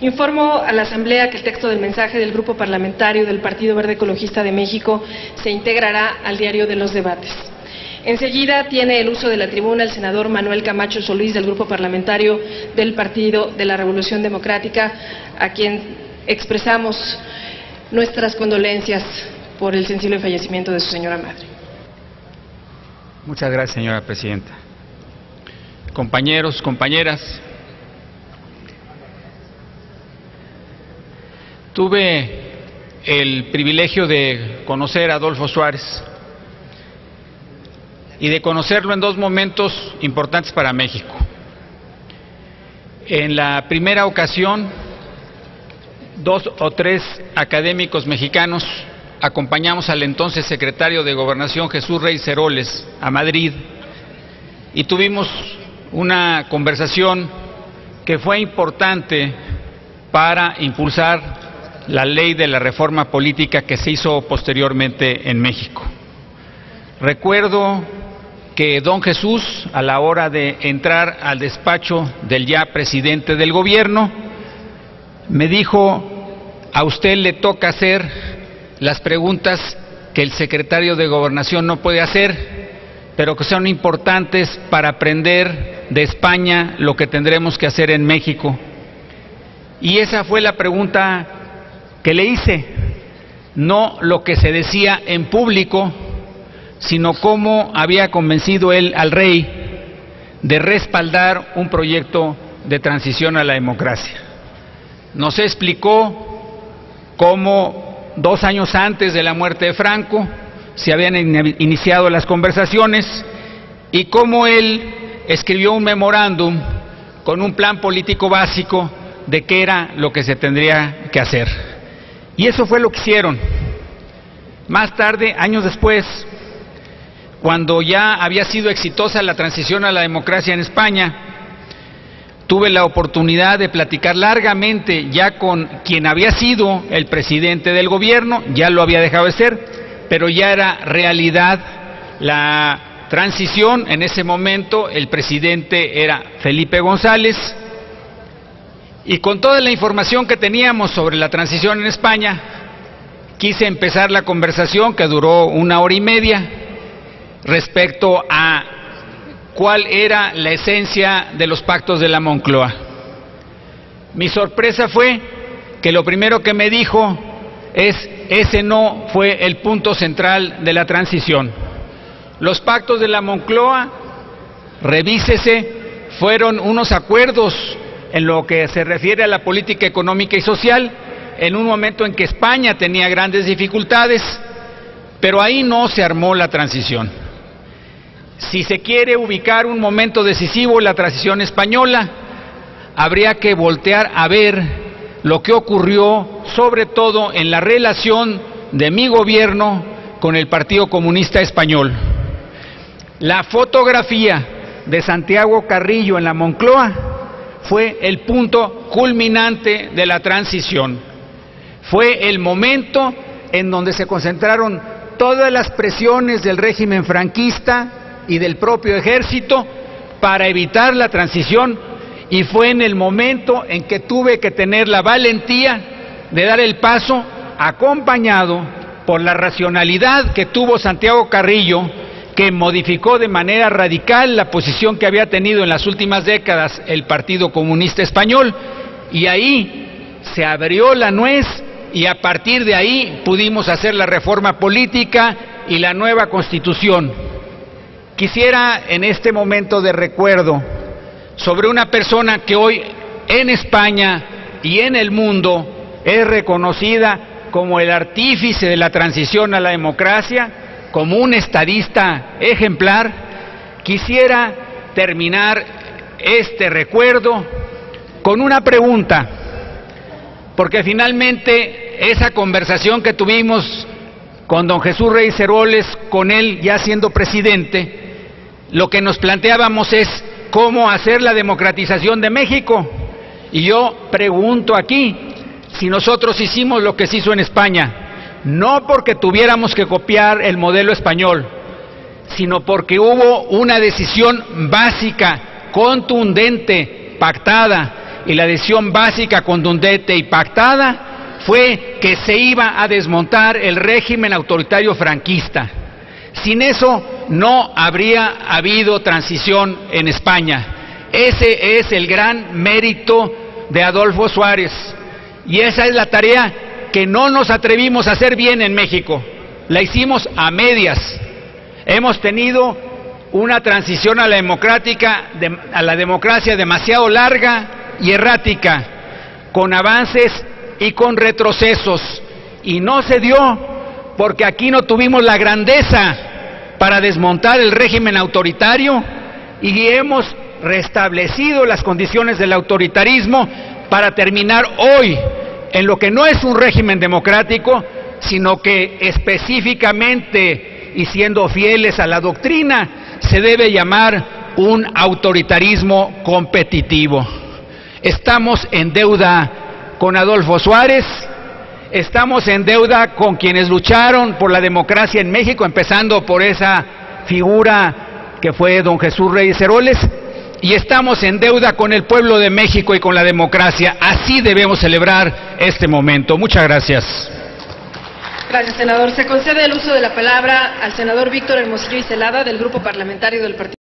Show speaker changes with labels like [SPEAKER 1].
[SPEAKER 1] Informo a la Asamblea que el texto del mensaje del Grupo Parlamentario del Partido Verde Ecologista de México se integrará al diario de los debates. Enseguida tiene el uso de la tribuna el senador Manuel Camacho Solís del Grupo Parlamentario del Partido de la Revolución Democrática, a quien expresamos nuestras condolencias por el sensible fallecimiento de su señora madre.
[SPEAKER 2] Muchas gracias, señora presidenta. Compañeros, compañeras, tuve el privilegio de conocer a Adolfo Suárez y de conocerlo en dos momentos importantes para México. En la primera ocasión, 2 o 3 académicos mexicanos acompañamos al entonces secretario de Gobernación, Jesús Reyes Heroles, a Madrid, y tuvimos una conversación que fue importante para impulsar la ley de la reforma política que se hizo posteriormente en México. Recuerdo que don Jesús, a la hora de entrar al despacho del ya presidente del gobierno, me dijo: a usted le toca hacer las preguntas que el secretario de Gobernación no puede hacer, pero que son importantes para aprender de España lo que tendremos que hacer en México. Y esa fue la pregunta que le hice, no lo que se decía en público, sino cómo había convencido él al rey de respaldar un proyecto de transición a la democracia. Nos explicó cómo 2 años antes de la muerte de Franco se habían iniciado las conversaciones y cómo él escribió un memorándum con un plan político básico de qué era lo que se tendría que hacer. Y eso fue lo que hicieron. Más tarde, años después, cuando ya había sido exitosa la transición a la democracia en España, tuve la oportunidad de platicar largamente ya con quien había sido el presidente del gobierno, ya lo había dejado de ser, pero ya era realidad la transición. En ese momento el presidente era Felipe González, y con toda la información que teníamos sobre la transición en España, quise empezar la conversación, que duró 1 hora y media, respecto a cuál era la esencia de los pactos de la Moncloa. Mi sorpresa fue que lo primero que me dijo es: ese no fue el punto central de la transición. Los pactos de la Moncloa, revísese, fueron unos acuerdos en lo que se refiere a la política económica y social, en un momento en que España tenía grandes dificultades, pero ahí no se armó la transición. Si se quiere ubicar un momento decisivo en la transición española, habría que voltear a ver lo que ocurrió, sobre todo en la relación de mi gobierno con el Partido Comunista Español. La fotografía de Santiago Carrillo en la Moncloa fue el punto culminante de la transición. Fue el momento en donde se concentraron todas las presiones del régimen franquista y del propio ejército para evitar la transición, y fue en el momento en que tuve que tener la valentía de dar el paso, acompañado por la racionalidad que tuvo Santiago Carrillo, que modificó de manera radical la posición que había tenido en las últimas décadas el Partido Comunista Español, y ahí se abrió la nuez, y a partir de ahí pudimos hacer la reforma política y la nueva Constitución. Quisiera, en este momento de recuerdo sobre una persona que hoy en España y en el mundo es reconocida como el artífice de la transición a la democracia, como un estadista ejemplar, quisiera terminar este recuerdo con una pregunta, porque finalmente esa conversación que tuvimos con don Jesús Reyes Heroles, con él ya siendo presidente, lo que nos planteábamos es cómo hacer la democratización de México. Y yo pregunto aquí, si nosotros hicimos lo que se hizo en España, no porque tuviéramos que copiar el modelo español, sino porque hubo una decisión básica, contundente, pactada, y la decisión básica, contundente y pactada fue que se iba a desmontar el régimen autoritario franquista. Sin eso no habría habido transición en España. Ese es el gran mérito de Adolfo Suárez, y esa es la tarea que no nos atrevimos a hacer bien en México. La hicimos a medias. Hemos tenido una transición a la democracia demasiado larga y errática, con avances y con retrocesos, y no se dio porque aquí no tuvimos la grandeza para desmontar el régimen autoritario, y hemos restablecido las condiciones del autoritarismo para terminar hoy en lo que no es un régimen democrático, sino que específicamente y siendo fieles a la doctrina se debe llamar un autoritarismo competitivo. Estamos en deuda con Adolfo Suárez, estamos en deuda con quienes lucharon por la democracia en México, empezando por esa figura que fue don Jesús Reyes Heroles, y estamos en deuda con el pueblo de México y con la democracia. Así debemos celebrar este momento. Muchas gracias.
[SPEAKER 1] Gracias, senador. Se concede el uso de la palabra al senador Víctor Hermosillo y Celada, del Grupo Parlamentario del Partido